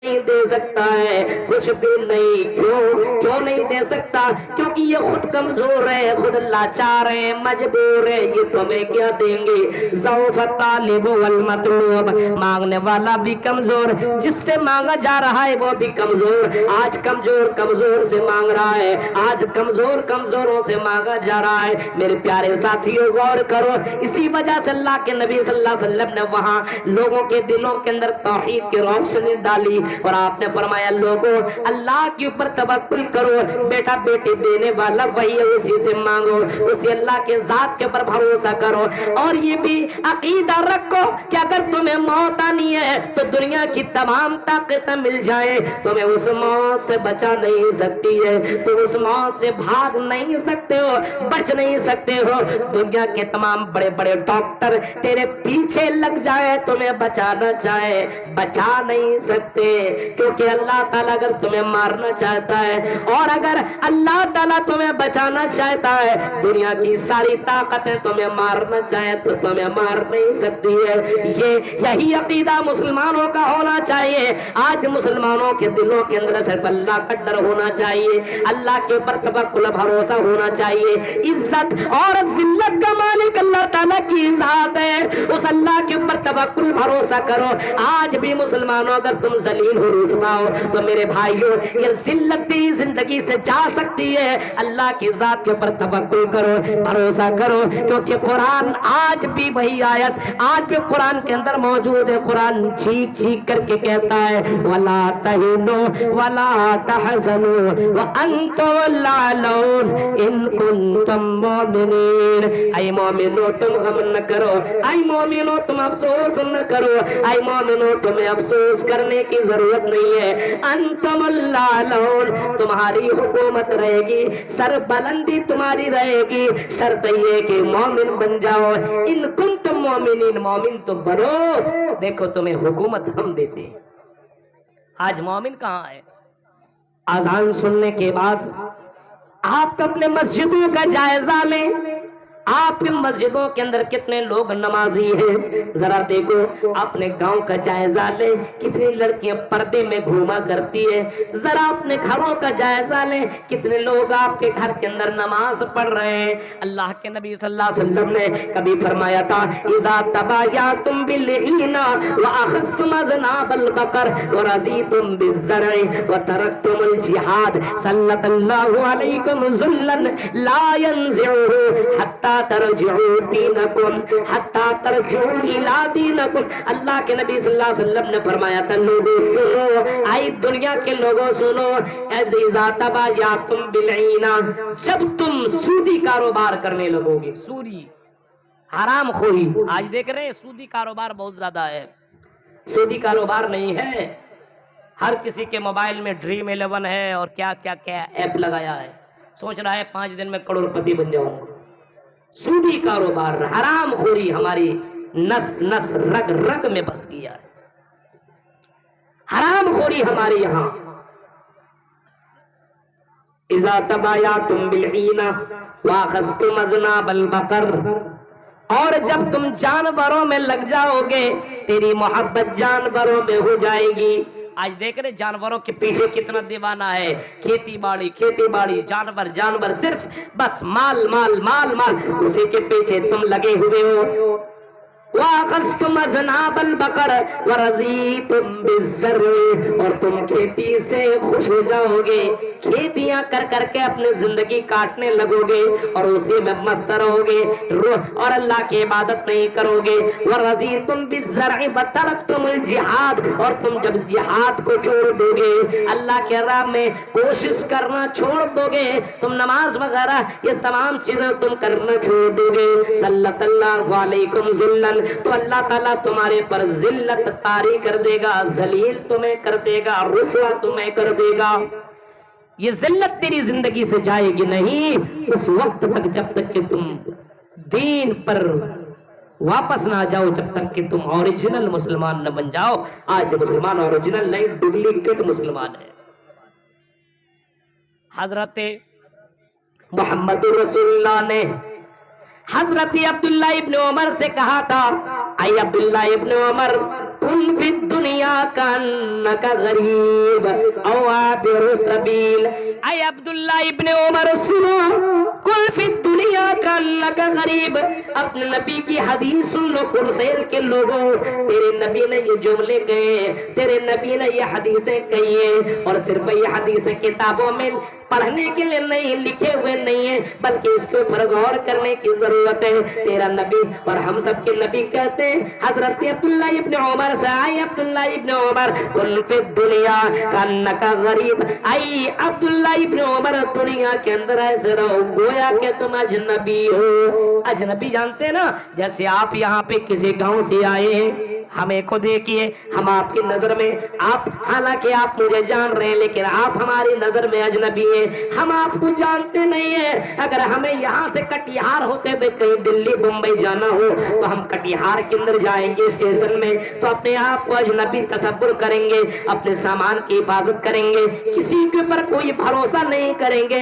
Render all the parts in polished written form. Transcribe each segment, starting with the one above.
نہیں دے سکتا ہے، کچھ بھی نہیں. کیوں نہیں دے سکتا؟ کیونکہ یہ خود کمزور ہے، خود لاچار ہے، مجبور ہے. یہ تمہیں کیا دیں گے؟ ضعف الطالب والمطلوب، مانگنے والا بھی کمزور، جس سے مانگا جا رہا ہے وہ بھی کمزور. آج کمزور سے مانگ رہا ہے، آج کمزوروں سے مانگا جا رہا ہے. میرے پیارے ساتھیوں غور کرو، اسی وجہ سے اللہ کے نبی صلی اللہ علیہ وسلم نے وہاں لوگوں کے دلوں کے اندر توحید کی روشنی ڈالی اور آپ نے فرمایا لوگوں اللہ کے اوپر توکل کرو، بیٹا بیٹی دینے والا وہی ہے، اسی سے مانگو، اسی اللہ کے ذات کے اوپر بھروسہ کرو. اور یہ بھی عقیدہ رکھو کہ اگر تمہیں موت آنی ہے تو دنیا کی تمام طاقتیں مل جائیں، تمہیں اس موت سے بچا نہیں سکتی ہے، تم اس موت سے بھاگ نہیں سکتے ہو، بچ نہیں سکتے ہو. دنیا کے تمام بڑے بڑے ڈاکٹر تیرے پیچھے لگ جائے تمہیں بچانا چاہے، بچا نہیں سکتے، کیونکہ اللہ تعالیٰ اگر تمہیں مارنا چاہتا ہے اور اگر اللہ تعالیٰ تمہیں بچانا چاہتا ہے، دنیا کی ساری طاقتیں تمہیں مارنا چاہے تو تمہیں مار نہیں سکتی ہے. یہی عقیدہ مسلمانوں کا ہونا چاہیے. آج مسلمانوں کے دلوں کے اندر صرف اللہ کا ڈر ہونا چاہیے، اللہ کے اوپر توکل بھروسہ ہونا چاہیے. عزت اور ذلت کا مالک اللہ تعالیٰ کی ذات ہے، اس اللہ کے اوپر توکل بھروسہ کرو. آج بھی مسلمانوں اگر تم ذلیل ہو رسوا ہو تو میرے بھائیوں یہ ذلت تیری زندگی سے جا سکتی ہے. اللہ کی ذات کے اوپر توکل کرو، بھروسہ کرو، کیونکہ قرآن آج بھی وہی آیت آج بھی قرآن کے اندر موجود ہے. قرآن چیخ چیخ کر کے کہتا ہے وَلَا تَهِنُوا وَلَا تَحْزَنُوا وَأَنْتُمُ الْأَعْلَوْنَ إِن كُنتُم مُّؤْمِنِينَ. اے مومنو تم غم نہ کرو، اے مومنو تم افسوس نہ کرو، اے مومنو تمہیں افسوس کرنے کی ضرورت نہیں ہے. انتم اللاعلون، تمہاری حکومت رہے گی، سر بلندی تمہاری رہے گی، شرط یہ کہ مومن بن جاؤ. ان کنتم مومنین، مومن تو بنو. دیکھو تمہیں حکومت ہم دیتے ہیں. آج مومن کہاں ہے؟ اذان سننے کے بعد آپ اپنے مسجدوں کا جائزہ لیں. آپ کی مسجدوں کے اندر کتنے لوگ نمازی ہیں؟ ذرا دیکھو اپنے گاؤں کا جائزہ لیں، کتنی لڑکیاں پردے میں گھوما کرتی ہیں. ذرا اپنے گھروں کا جائزہ لیں، کتنے لوگ آپ کے گھر کے اندر نماز پڑھ رہے ہیں. اللہ کے نبی صلی اللہ علیہ وسلم نے کبھی فرمایا تھا اذا تبایعتم بالعینا واخذتم اذناب البقر ورضیتم بالزرع وترکتم الجہاد سلط اللہ علیکم ذلا لا ينزعه حتی ترجعوا دینکم حتی ترجعوا الى دینکم. اللہ کے نبی صلی اللہ علیہ وسلم نے فرمایا تھا لوگوں سنو، آئی دنیا کے لوگوں سنو، اذا تبایعتم بالعینا، جب تم سودی کاروبار کرنے لگو گے، سودی حرام خوری. آج دیکھ رہے ہیں سودی کاروبار بہت زیادہ ہے. سودی کاروبار نہیں ہے، ہر کسی کے موبائل میں ڈریم 11 ہے اور کیا کیا کیا ایپ لگایا ہے، سوچ رہا ہے 5 دن میں کروڑپتی بن جاؤں گا. سودی کاروبار، حرام خوری ہماری نس نس رگ رگ میں بس گیا ہے. حرام خوری ہمارے یہاں. اذا تبایعتم بالعینہ واخذتم اذناب البقر، اور جب تم جانوروں میں لگ جاؤ گے تیری محبت جانوروں میں ہو جائے گی. آج دیکھ رہے جانوروں کے پیچھے کتنا دیوانہ ہے، کھیتی باڑی جانور صرف بس مال مال مال مال، اسی کے پیچھے تم لگے ہوئے ہو. وَأَخَذْتُمْ أَذْنَابَ الْبَقَرِ وَرَضِيتُمْ بِالزَّرْعِ، اور تم کھیتی سے خوش ہو جاؤ گے، کھیتیاں کر کر کے اپنے زندگی کاٹنے لگو گے اور اسی میں مست رہو گے اور اللہ کی عبادت نہیں کرو گے. وَرَضِيتُمْ بِالزَّرْعِ وَتَرَكْتُمُ الْجِهَادَ، اور تم جب جہاد کو چھوڑ دو گے، اللہ کے راہ میں کوشش کرنا چھوڑ دو گے، تم نماز وغیرہ یہ تمام چیزیں تم کرنا چھوڑ دو گے، صلی اللہ علیکم ذلًا، تو اللہ تعالیٰ تمہارے پر ذلت طاری کر دے گا، ذلیل تمہیں کر دے گا، رسوا تمہیں کر دے گا. یہ ذلت تیری زندگی سے جائے گی نہیں اس وقت تک جب تک کہ تم دین پر واپس نہ جاؤ، جب تک کہ تم اوریجنل مسلمان نہ بن جاؤ. آج مسلمان اوریجنل نہیں، ڈپلیکیٹ مسلمان ہے. حضرت محمد رسول اللہ نے حضرت عبداللہ ابن عمر سے کہا تھا اے عبداللہ ابن عمر، کن فی الدنیا کانک غریب او عابر سبیل۔ اے عبداللہ ابن عمر سنو، کن فی الدنیا کانک غریب، اپنے نبی کی حدیث سن لو کرسیل کے لوگوں، تیرے نبی نے یہ جملے کہے، تیرے نبی نے یہ حدیثیں کہی ہیں، اور صرف یہ حدیثیں کتابوں میں پڑھنے کے لیے نہیں، لکھے ہوئے نہیں ہیں، بلکہ اس کے اوپر غور کرنے کی ضرورت ہے۔ تیرا نبی اور ہم سب کے نبی کہتے ہیں، حضرت عبداللہ ابن عمر سے آئی عبداللہ ابن عمر کن فی الدنیا کانک غریب، آئی عبداللہ ابن عمر دنیا کے اندر ایسے رہو گویا کہ تم اجنبی ہو۔ اجنبی جانتے ہیں نا، جیسے آپ یہاں پہ کسی گاؤں سے آئے ہیں، ہمیں کو دیکھیے، ہم آپ کی نظر میں، آپ حالانکہ آپ مجھے جان رہے ہیں لیکن آپ ہماری نظر میں اجنبی ہیں، ہم آپ کو جانتے نہیں ہیں۔ اگر ہمیں یہاں سے کٹیہار ہوتے ہوئے کہیں دلی بمبئی جانا ہو تو ہم کٹیہار کے اندر جائیں گے اسٹیشن میں تو اپنے آپ کو اجنبی تصور کریں گے، اپنے سامان کی حفاظت کریں گے، کسی کے اوپر کوئی بھروسہ نہیں کریں گے،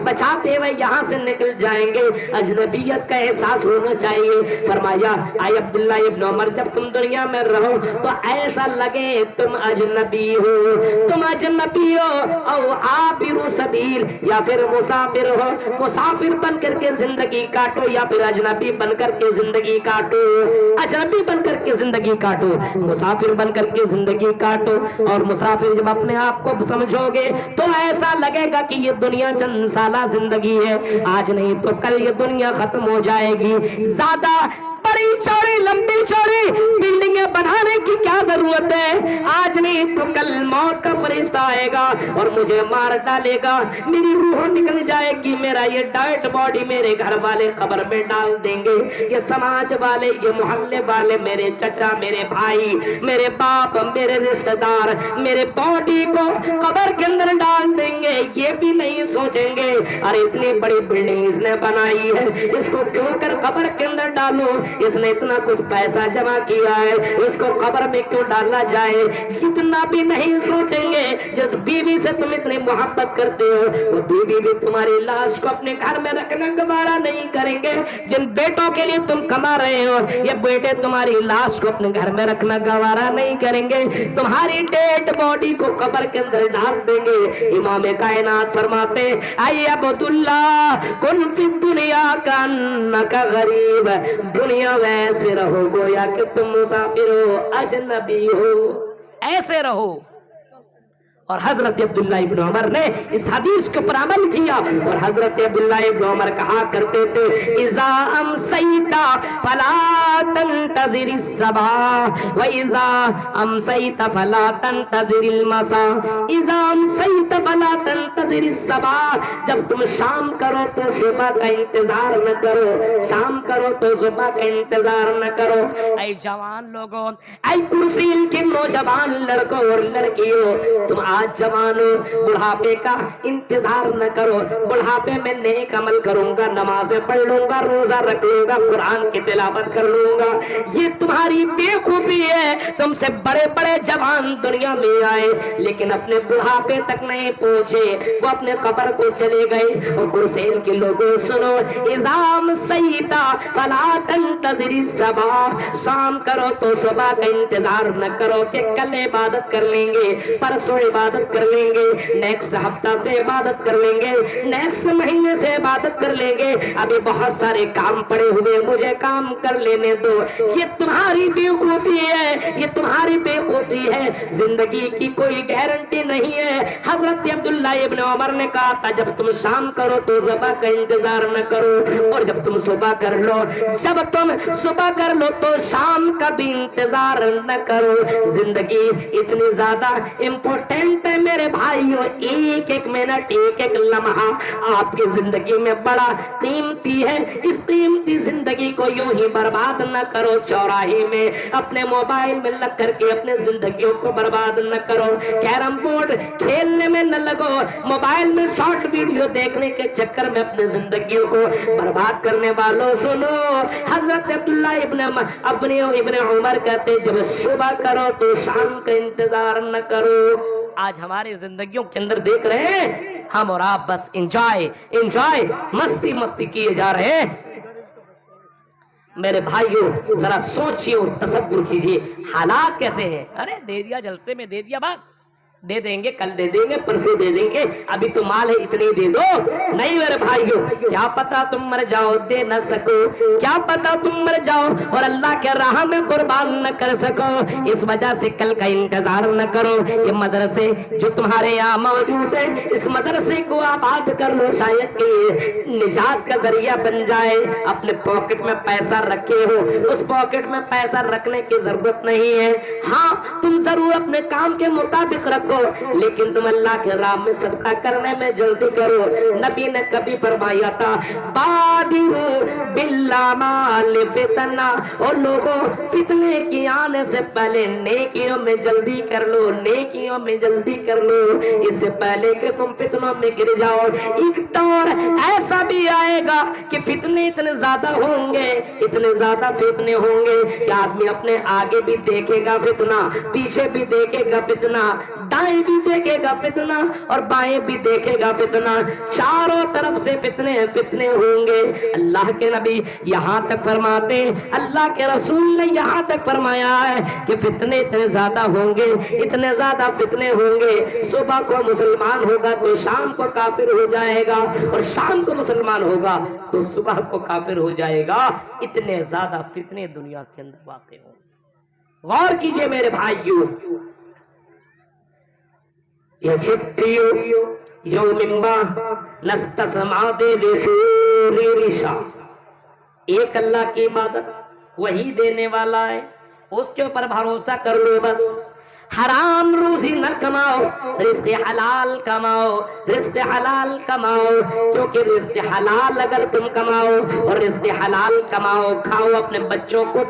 بچاتے ہوئے یہاں سے نکل جائیں گے۔ اجنبیت کا احساس ہونا چاہیے۔ فرمایا اے عبداللہ ابن عمر، جب تم دنیا میں رہو تو ایسا لگے تم اجنبی ہو، تم اجنبی ہو او عابر سبیل، یا پھر مسافر ہو، مسافر بن کر کے زندگی کاٹو یا پھر اجنبی بن کر کے زندگی کاٹو، اجنبی بن کر کے زندگی کاٹو، مسافر بن کر کے زندگی کاٹو۔ اور مسافر جب اپنے آپ کو سمجھو گے تو ایسا لگے گا کہ یہ دنیا چند سالہ زندگی ہے، آج نہیں تو کل یہ دنیا ختم ہو جائے گی۔ زیادہ بڑی چوڑی لمبی چوڑی بلڈنگیں بنانے کی کیا ضرورت ہے؟ آج نہیں تو کل موت کا فرشتہ آئے گا اور مجھے مار ڈالے گا، میری روح نکل جائے گی، میرا یہ ڈیڈ باڈی میرے گھر والے قبر میں ڈال دیں گے، یہ سماج والے، یہ محلے والے، میرے چچا، میرے بھائی، میرے باپ، میرے رشتہ دار میرے باڈی کو قبر کے اندر ڈال دیں گے، یہ بھی نہیں سوچیں گے ارے اتنی بڑی بلڈنگ اس نے بنائی ہے، اس کو کیوں کر قبر کے اندر ڈالو، اس نے اتنا کچھ پیسہ جمع کیا ہے، اس کو قبر میں کیوں ڈالا جائے، اتنا بھی نہیں سوچیں گے۔ جس بیوی سے تم اتنی محبت کرتے ہو وہ بیوی بھی تمہاری لاش کو اپنے گھر میں رکھنا گوارا نہیں کریں گے، جن بیٹوں کے لیے تم کما رہے ہو یہ بیٹے تمہاری لاش کو اپنے گھر میں رکھنا گوارا نہیں کریں گے، تمہاری ڈیڈ باڈی کو قبر کے اندر ڈال دیں گے۔ امام کائنات فرماتے اے عبداللہ کن فی الدنیا کانک غریب، دنیا ویسے رہو گویا کہ تم مسافر ہو، اجنبی ہو، ایسے رہو۔ اور حضرت عبداللہ ابن عمر نے اس حدیث کے پر عمل کیا، اور حضرت عبداللہ ابن عمر کہا کرتے تھے اذا امسیت فلا تنتظر الصباح واذا امسیت فلا تنتظر المساء، اذا امسیت فلا تنتظر الصباح، جب تم شام کرو تو صبح کا انتظار نہ کرو، شام کرو تو صبح کا انتظار نہ کرو۔ اے جوان لوگوں، اے کرسیل کے نوجوان لڑکوں اور لڑکیوں، تم آج جوان ہو، بڑھاپے کا انتظار نہ کرو، بڑھاپے میں نیک عمل کروں گا، نمازیں پڑھ لوں گا، روزہ رکھ لوں گا، قرآن کی تلاوت کر لوں گا، یہ تمہاری بے خوفی ہے۔ تم سے بڑے بڑے جوان دنیا میں آئے لیکن اپنے بڑھاپے تک نہیں پہنچے، وہ اپنے قبر کو چلے گئے۔ اور کرسیل کے لوگوں سنو، اذا امسیت فلا تنتظر الصباح، شام کرو تو صبح کا انتظار نہ کرو کہ کل عبادت کر لیں گے، پرسوں عبادت کر لیں گے، نیکسٹ ہفتہ سے عبادت کر لیں گے، نیکسٹ مہینے سے عبادت کر لیں گے، ابھی بہت سارے کام پڑے ہوئے مجھے کام کر لینے دو۔ یہ تمہاری بے وقوفی ہے، یہ تمہاری بے وقوفی ہے، زندگی کی کوئی گارنٹی نہیں ہے۔ حضرت عبداللہ ابن عمر نے کہا تھا جب تم شام کرو تو صبح کا انتظار نہ کرو، اور جب تم صبح کر لو، جب تم صبح کر لو تو شام کا بھی انتظار نہ کرو۔ زندگی اتنی زیادہ امپورٹنٹ ہے میرے بھائیوں، ایک ایک منٹ، ایک ایک لمحہ آپ کی زندگی میں بڑا قیمتی ہے، اس قیمتی زندگی کو یوں ہی برباد نہ کرو، چوراہے میں اپنے موبائل میں لگ کر کے اپنے زندگیوں کو برباد نہ کرو، کیرم بورڈ کھیلنے میں نہ لگو، موبائل میں شارٹ ویڈیو دیکھنے کے چکر میں اپنے زندگیوں کو برباد کرنے والوں سنو، حضرت عبداللہ ابن عمر کہتے جب صبح کرو تو شام کا انتظار نہ کرو۔ آج ہماری زندگیوں کے اندر دیکھ رہے ہیں ہم اور آپ بس انجوائے مستی کیے جا رہے ہیں۔ میرے بھائیوں ذرا سوچئے اور تصور کیجئے حالات کیسے ہیں. ارے دے دیا جلسے میں دے دیا بس دے دیں گے کل دے دیں گے پرسوں دے دیں گے ابھی تو مال ہے اتنے دے دو. نہیں میرے بھائیوں کیا پتا تم مر جاؤ دے نہ سکو, کیا پتا تم مر جاؤ اور اللہ کے راہ میں قربان نہ کر سکو. اس وجہ سے کل کا انتظار نہ کرو. یہ مدرسے جو تمہارے یہاں موجود ہے اس مدرسے کو آباد کر لو, شاید کہ نجات کا ذریعہ بن جائے. اپنے پاکٹ میں پیسہ رکھے ہو اس پاکٹ میں پیسہ رکھنے کی ضرورت نہیں ہے. ہاں تم ضرور اپنے کام کے مطابق رکھو لیکن تم اللہ کے راہ میں صدقہ کرنے میں جلدی کرو. نبی نے کبھی فرمایا تھا بادر بالاعمال فتنہ, اور لوگوں فتنے کی آنے سے پہلے نیکیوں میں جلدی کر لو, نیکیوں میں جلدی کر لو اس سے پہلے کہ تم فتنوں میں گر جاؤ. ایک دور ایسا بھی آئے گا کہ فتنے اتنے زیادہ ہوں گے, اتنے زیادہ فتنے ہوں گے کہ آدمی اپنے آگے بھی دیکھے گا فتنہ, پیچھے بھی دیکھے گا فتنہ, دائیں بھی دیکھے گا فتنہ اور بائیں بھی دیکھے گا فتنہ, چاروں طرف سے فتنے فتنے ہوں گے. اللہ کے نبی یہاں تک فرماتے, اللہ کے رسول نے یہاں تک فرمایا ہے کہ فتنے اتنے زیادہ ہوں گے, اتنے زیادہ فتنے ہوں گے. صبح کو مسلمان ہوگا تو شام کو کافر ہو جائے گا, اور شام کو مسلمان ہوگا تو صبح کو کافر ہو جائے گا. اتنے زیادہ فتنے دنیا کے اندر واقع ہوں گے. غور کیجئے میرے بھائیوں, ایک اللہ کی عبادت وہی دینے والا ہے, اس کے اوپر بھروسہ کر لو بس. حرام روزی نہ کماؤ, رزق حلال کماؤ, رزق حلال کماؤ, کیونکہ رزق حلال اگر تم کماؤ اور رزق حلال کماؤ کھاؤ, اپنے بچوں کو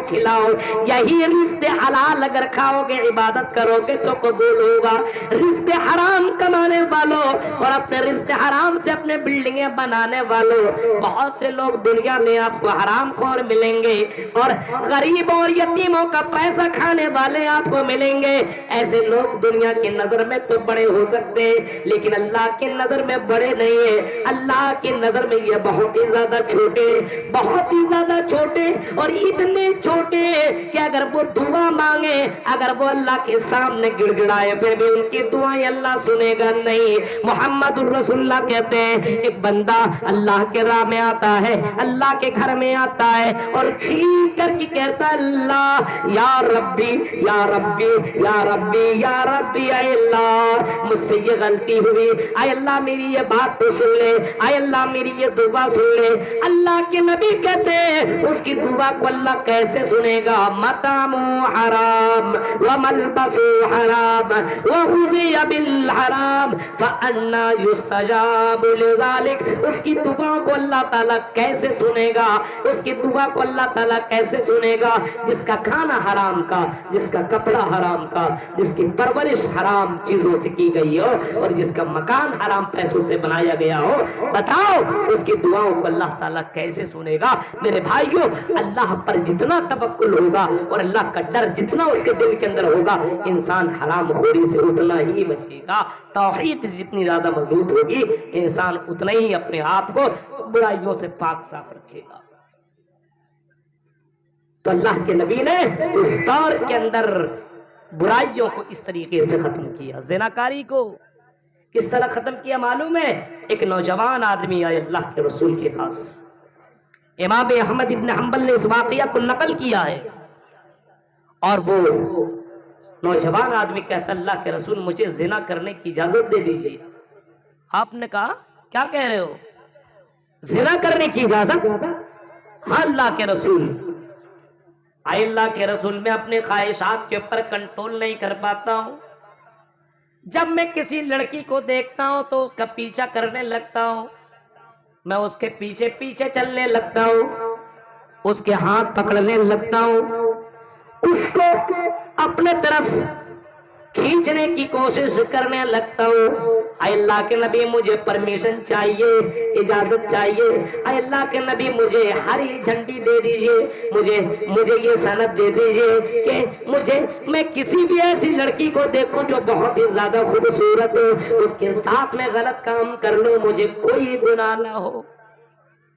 کھلاؤ, یہی رزق حلال اگر کھاؤ گے عبادت کرو گے تو قبول ہوگا. رزق حرام کمانے والوں اور اپنے رزق حرام سے اپنے بلڈنگیں بنانے والوں, بہت سے لوگ دنیا میں آپ کو حرام خور ملیں گے اور غریبوں اور یتیموں کا پیسہ کھانے والے آپ کو ملیں گے. ایسے لوگ دنیا کی نظر میں تو بڑے ہو سکتے ہیں لیکن اللہ کی نظر میں بڑے نہیں ہیں. اللہ کی نظر میں یہ بہت ہی زیادہ چھوٹے, بہت ہی زیادہ چھوٹے, اور اتنے چھوٹے کہ اگر وہ دعا مانگے, اگر وہ اللہ کے سامنے گڑ گڑائے پھر بھی ان کی دعائیں اللہ سنے گا نہیں. محمد الرسول اللہ کہتے ہیں ایک بندہ اللہ کے راہ میں آتا ہے, اللہ کے گھر میں آتا ہے اور چیخ کر کے کہتا ہے اللہ یا ربی یا ربی یا ربی یا ربی, اے اللہ مجھ سے یہ غلطی ہوئی, اے اللہ میری یہ بات تو سن لے, اے اللہ میری یہ دعا سن لے. اللہ کے نبی کہتے ہیں اس کی دعا کو اللہ کیسے سنے گا؟ مطعم حرام وملبس حرام وغذی بالحرام فانا یستجاب لذلک. اس کی دعا کو اللہ تعالیٰ کیسے سنے گا؟ اس کی دعا کو اللہ تعالیٰ کیسے سنے گا جس کا کھانا حرام کا, جس کا کپڑا حرام کا, جس کی پرورش حرام چیزوں سے کی گئی ہو اور جس کا مکان حرام پیسوں سے بنایا گیا ہو. بتاؤ اس کی دعاؤں کو اللہ تعالیٰ کیسے سنے گا؟ میرے بھائیوں اللہ پر جتنا توکل ہوگا اور اللہ کا ڈر جتنا اس کے دل کے اندر ہوگا انسان حرام خوری سے اتنا ہی بچے گا. توحید جتنی زیادہ مضبوط ہوگی انسان اتنا ہی اپنے آپ کو برائیوں سے پاک صاف رکھے گا. تو اللہ کے نبی نے اس دور کے اندر برائیوں کو اس طریقے سے ختم کیا. زناکاری کو کس طرح ختم کیا معلوم ہے؟ ایک نوجوان آدمی آئے اللہ کے رسول کے پاس, امام احمد ابن حنبل نے اس واقعہ کو نقل کیا ہے, اور وہ نوجوان آدمی کہتا اللہ کے رسول مجھے زنا کرنے کی اجازت دے دیجیے. آپ نے کہا کیا کہہ رہے ہو, زنا کرنے کی اجازت؟ ہاں اللہ کے رسول. اے اللہ کے رسول میں اپنے خواہشات کے اوپر کنٹرول نہیں کر پاتا ہوں. جب میں کسی لڑکی کو دیکھتا ہوں تو اس کا پیچھا کرنے لگتا ہوں, میں اس کے پیچھے پیچھے چلنے لگتا ہوں, اس کے ہاتھ پکڑنے لگتا ہوں, اس کو اپنے طرف کھینچنے کی کوشش کرنے لگتا ہوں. اے اللہ کے نبی مجھے پرمیشن چاہیے, اجازت چاہیے. اے اللہ کے نبی مجھے ہری جھنڈی دے دیجیے, مجھے یہ سند دے دیجیے کہ میں کسی بھی ایسی لڑکی کو دیکھوں جو بہت ہی زیادہ خوبصورت ہو, اس کے ساتھ میں غلط کام کر لوں, مجھے کوئی گناہ نہ ہو.